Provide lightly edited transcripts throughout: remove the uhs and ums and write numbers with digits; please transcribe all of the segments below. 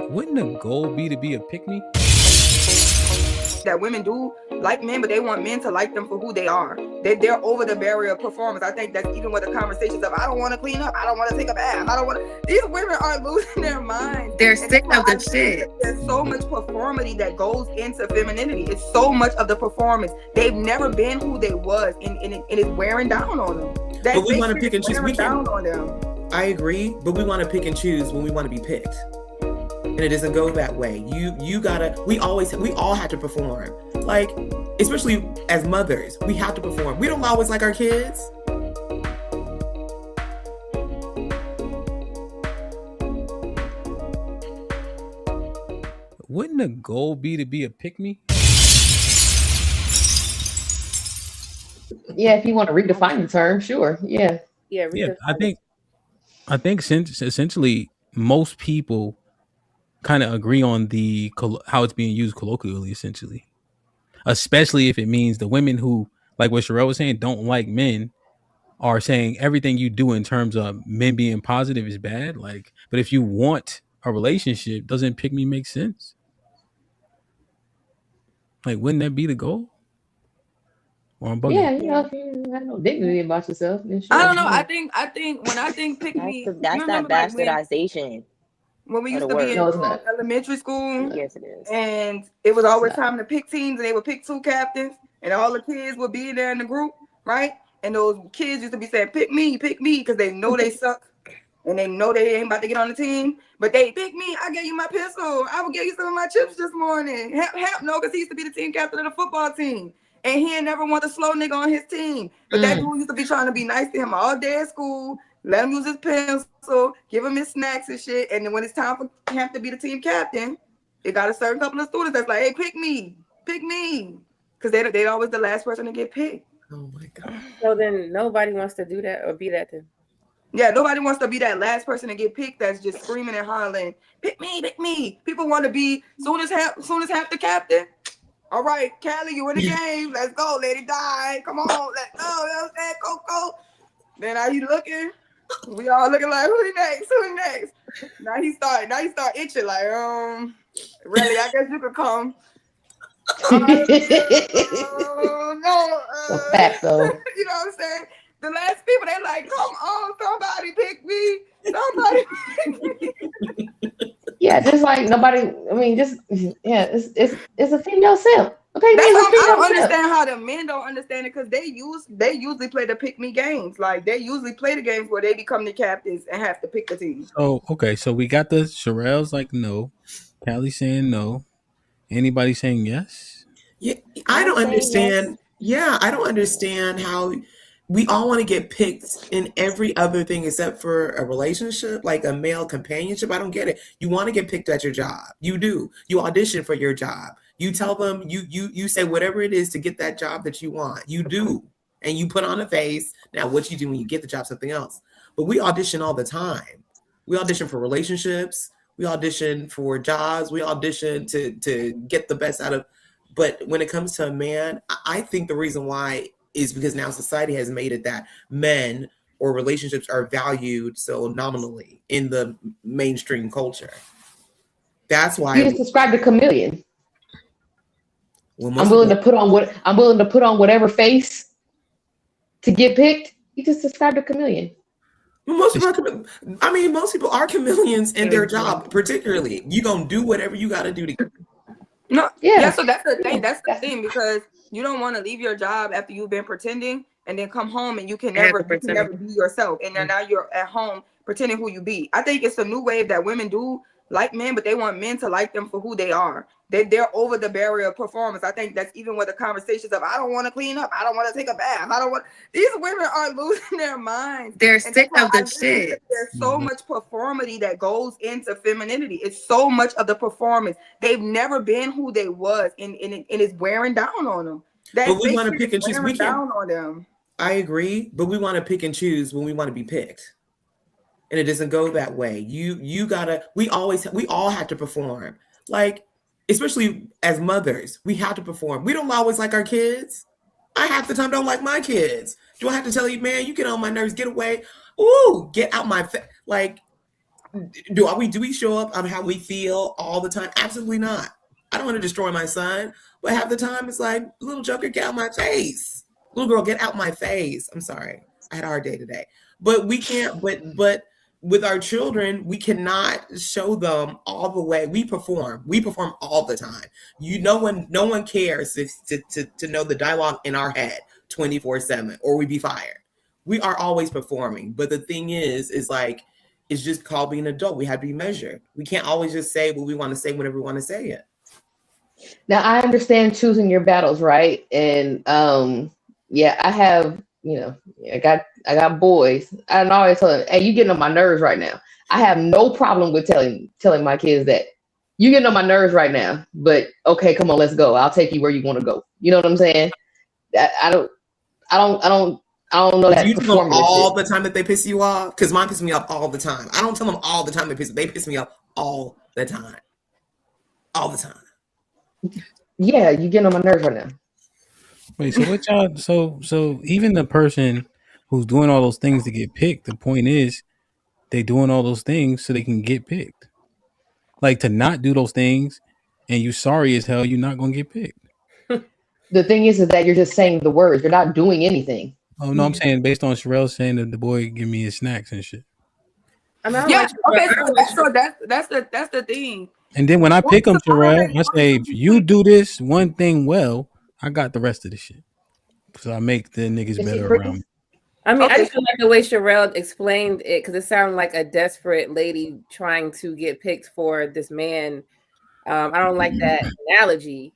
Wouldn't the goal be a pick-me? That women do like men, but they want men to like them for who they are. They're over the barrier of performance. I think that's even with the conversations of I don't want to clean up, I don't want to take a bath, I don't want to. These women are losing their minds. They're sick of the shit. There's so much performity that goes into femininity. It's so much of the performance. They've never been who they was, and it's wearing down on them. But we want to pick and choose. We down on them. I agree, but we want to pick and choose when we want to be picked. And it doesn't go that way. We all have to perform. Like, especially as mothers, we have to perform. We don't always like our kids. Wouldn't the goal be a pick-me? Yeah, if you want to redefine the term, sure. Yeah. Yeah, I think since essentially most people kind of agree on how it's being used colloquially, essentially, especially if it means the women who, like what Sherelle was saying, don't like men are saying everything you do in terms of men being positive is bad. Like, but if you want a relationship, doesn't pick me make sense? Like, wouldn't that be the goal? Or I'm bugging? Yeah, if you have no dignity about yourself, then sure. I don't know. I think when I think pick me, that's that bastardization. When we used to be in elementary school, yes, it is. And it was always time to pick teams, and they would pick two captains, and all the kids would be there in the group, right? And those kids used to be saying, pick me, because they know they suck, and they know they ain't about to get on the team, but they pick me. I gave you my pistol. I will give you some of my chips this morning. Hamp, no, because he used to be the team captain of the football team, and he ain't never want a slow nigga on his team. But that dude used to be trying to be nice to him all day at school, let him use his pencil, give him his snacks and shit. And then when it's time for Hamp to be the team captain, it got a certain couple of students that's like, hey, pick me. Because they always the last person to get picked. Oh my God. So then nobody wants to do that or be that then? Yeah, nobody wants to be that last person to get picked that's just screaming and hollering, pick me. People want to be, soon as Hamp the captain, all right, Callie, you in the game. Let's go, Lady Di. Come on, let's go. You know what I'm saying? Go. Then now he looking. We all looking like, who next? Now he start itching like, really, I guess you could come. No. Fact, though. You know what I'm saying? The last people, they like, come on, somebody pick me. Somebody pick me. Yeah, just like nobody. I mean, it's a female simp. Okay, that's I don't understand how the men don't understand it, because they usually play the pick me games. Like, they usually play the games where they become the captains and have to pick the team. Oh, okay. So we got the Sherelle's like no, Callie saying no. Anybody saying yes? Yeah, I don't understand. Yes. Yeah, I don't understand how we all want to get picked in every other thing except for a relationship, like a male companionship. I don't get it. You want to get picked at your job. You do. You audition for your job. You tell them, you say whatever it is to get that job that you want. You do. And you put on a face. Now, what you do when you get the job, something else. But we audition all the time. We audition for relationships. We audition for jobs. We audition to get the best out of. But when it comes to a man, I think the reason why is because now society has made it that men or relationships are valued so nominally in the mainstream culture. That's why you just described a chameleon. Well, I'm willing to put on whatever face to get picked. You just described a chameleon. Most people are chameleons in their job, particularly. You're gonna do whatever you gotta do to get. No, yeah. So that's the thing. That's the thing, because you don't want to leave your job after you've been pretending and then come home and you can never be yourself. And then now you're at home pretending who you be. I think it's a new wave that women do like men, but they want men to like them for who they are. They're over the barrier of performance. I think that's even with the conversations of I don't want to clean up, I don't want to take a bath, these women are losing their minds. They're sick of the shit. There's so much performity that goes into femininity. It's so much of the performance. They've never been who they was, and it's wearing down on them. But we want to pick and choose. We down on them. I agree, but we want to pick and choose when we want to be picked. And it doesn't go that way. We all have to perform. Like, especially as mothers, we have to perform. We don't always like our kids. I half the time don't like my kids. Do I have to tell you, man, you get on my nerves, get away. Ooh, get out my face. Like, Do we show up on how we feel all the time? Absolutely not. I don't want to destroy my son, but half the time it's like, little joker, get out my face. Little girl, get out my face. I'm sorry. I had a hard day today. But we can't, but with our children, we cannot show them all the way. We perform all the time. No one cares to know the dialogue in our head 24/7, or we'd be fired. We are always performing. But the thing is like, it's just called being an adult. We have to be measured. We can't always just say what we want to say whenever we want to say it. Now I understand choosing your battles, right? And yeah, I have, I got boys. I always tell them, hey, you getting on my nerves right now. I have no problem with telling my kids that you getting on my nerves right now, but okay, come on, let's go. I'll take you where you want to go. You know what I'm saying? I don't know that. Do you tell them all the time that they piss you off? Because mine piss me off all the time. I don't tell them all the time they piss me off all the time. All the time. Yeah, you getting on my nerves right now. Wait, so what y'all? So even the person who's doing all those things to get picked, the point is they doing all those things so they can get picked. Like, to not do those things, and you sorry as hell, you're not gonna get picked. The thing is that you're just saying the words. You're not doing anything. Oh no, I'm saying based on Sherelle saying that the boy give me his snacks and shit. I mean, yeah. Okay, so that's the thing. And then when I pick them, Sherelle, I say, if you do this one thing well, I got the rest of the shit. So I make the niggas better around me. I mean, I just feel like the way Sherelle explained it, because it sounded like a desperate lady trying to get picked for this man. I don't like that analogy.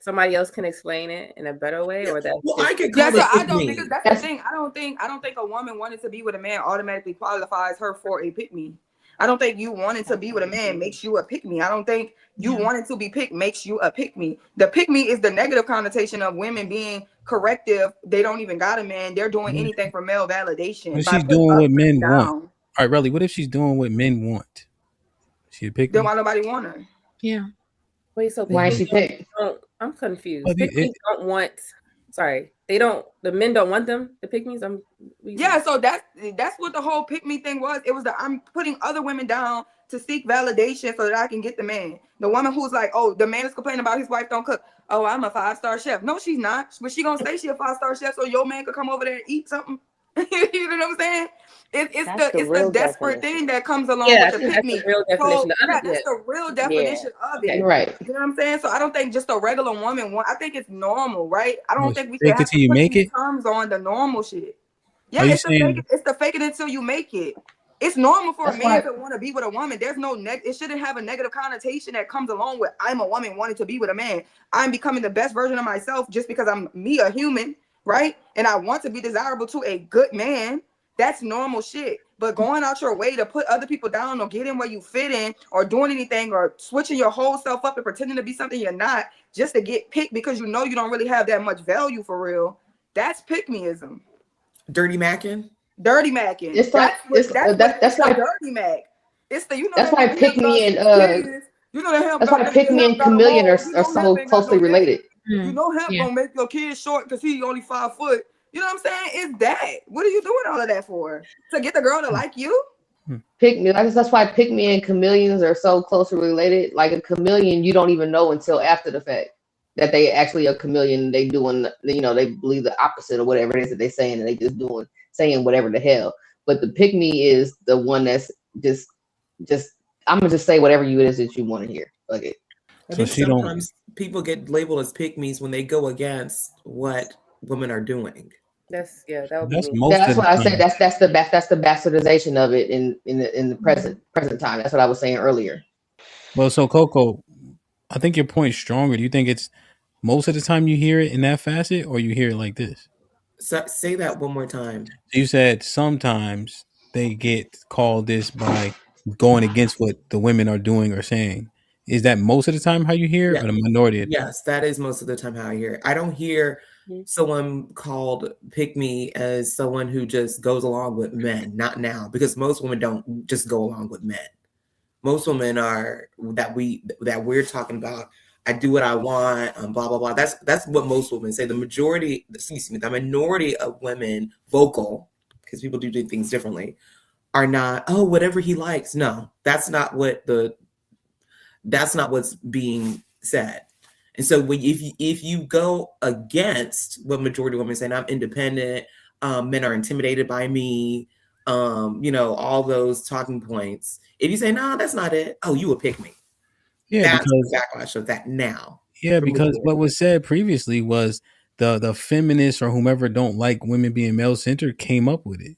Somebody else can explain it in a better way, or that. Well, I can. Yeah, so I don't, because that's the thing. I don't think a woman wanting to be with a man automatically qualifies her for a pick me. I don't think you wanting to be with a man makes you a pick me. I don't think you wanting to be picked makes you a pick me. The pick me is the negative connotation of women being corrective. They don't even got a man. They're doing anything for male validation. But she's doing what men want. All right, really, what if she's doing what men want? She a pick me? Then why nobody want her? Yeah. Wait, so why is she picked? I'm confused. Pick-me's don't want. Sorry, they don't. The men don't want them. The pick-me's. Yeah, so that's what the whole pick me thing was. It was that I'm putting other women down to seek validation so that I can get the man. The woman who's like, oh, the man is complaining about his wife don't cook. Oh, I'm a 5-star chef. No, she's not. But she gonna say she a 5-star chef so your man could come over there and eat something. You know what I'm saying? It's the desperate thing that comes along with the pick me. That's the real definition of it. Right. You know what I'm saying? So I don't think just a regular woman I think it's normal, right? I don't think we should have to put terms on the normal shit. Yeah, it's the fake it until you make it. It's normal for a man to want to be with a woman. There's no it shouldn't have a negative connotation that comes along with I'm a woman wanting to be with a man. I'm becoming the best version of myself just because I'm a human, right? And I want to be desirable to a good man. That's normal shit. But going out your way to put other people down or get in where you fit in or doing anything or switching your whole self up and pretending to be something you're not just to get picked because you know you don't really have that much value for real. That's pick-meism. Dirty macking. It's like that's why dirty mac. It's the that's why pick me and that's why pick me and chameleon are so closely related. You know hemp gonna make your kid short because he only 5 foot. You know what I'm saying? It's that. What are you doing all of that for? To get the girl to like you? Pick me. That's why pick me and chameleons are so closely related. Like a chameleon, you don't even know until after the fact that they actually a chameleon. They doing, they believe the opposite of whatever it is that they're saying, and they just saying whatever the hell. But the pick me is the one that's just I'm gonna just say whatever it is that you want to hear. Okay. I think sometimes people get labeled as pick me's when they go against what women are doing. That's what I said. That's the bastardization of it in the present time. That's what I was saying earlier. Well, so Coco, I think your point's stronger. Do you think it's most of the time you hear it in that facet, or you hear it like this? So, say that one more time. You said sometimes they get called this by going against what the women are doing or saying. Is that most of the time how you hear it, or the minority? Yes, that is most of the time how I hear it. I don't hear someone called pick me as someone who just goes along with men. Not now, because most women don't just go along with men. Most women are that we're talking about. I do what I want, blah blah blah. That's what most women say. The minority of women, vocal, because people do things differently, are not, oh, whatever he likes. No, that's not what's being said. And so if you go against what majority of women say, I'm independent, men are intimidated by me, all those talking points. If you say, no, that's not it. Oh, you will pick me. Yeah, That's because the backlash of that now. yeah, because what was said previously was the feminists or whomever don't like women being male centered came up with it.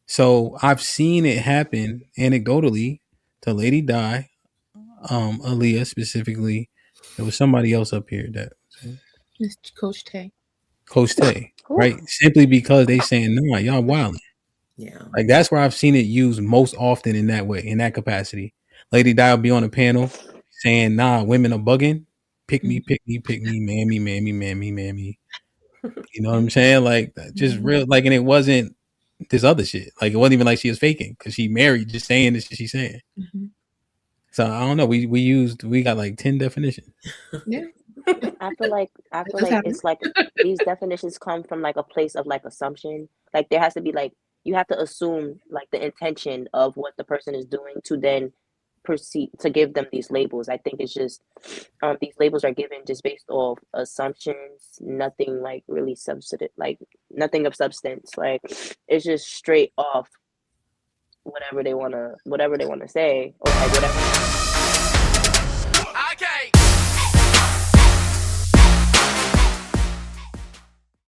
So I've seen it happen anecdotally to Lady Di, Aaliyah specifically. There was somebody else up here that It's Coach Tay. Coach Tay, right? Simply because they saying, nah, y'all wilding. Yeah. Like that's where I've seen it used most often in that way, in that capacity. Lady Di will be on a panel saying, nah, women are bugging. Pick me, mammy, mammy, mammy, mammy. You know what I'm saying? Like just real like, and it wasn't this other shit. Like it wasn't even like she was faking because she married just saying this shit she's saying. So I don't know. We got like 10 definitions. Yeah. I feel like it's like these definitions come from like a place of like assumption. Like there has to be like, you have to assume like the intention of what the person is doing to then proceed to give them these labels. I think it's just these labels are given just based off assumptions, nothing like really substantive, like nothing of substance. Like it's just straight off whatever they wanna say, or like whatever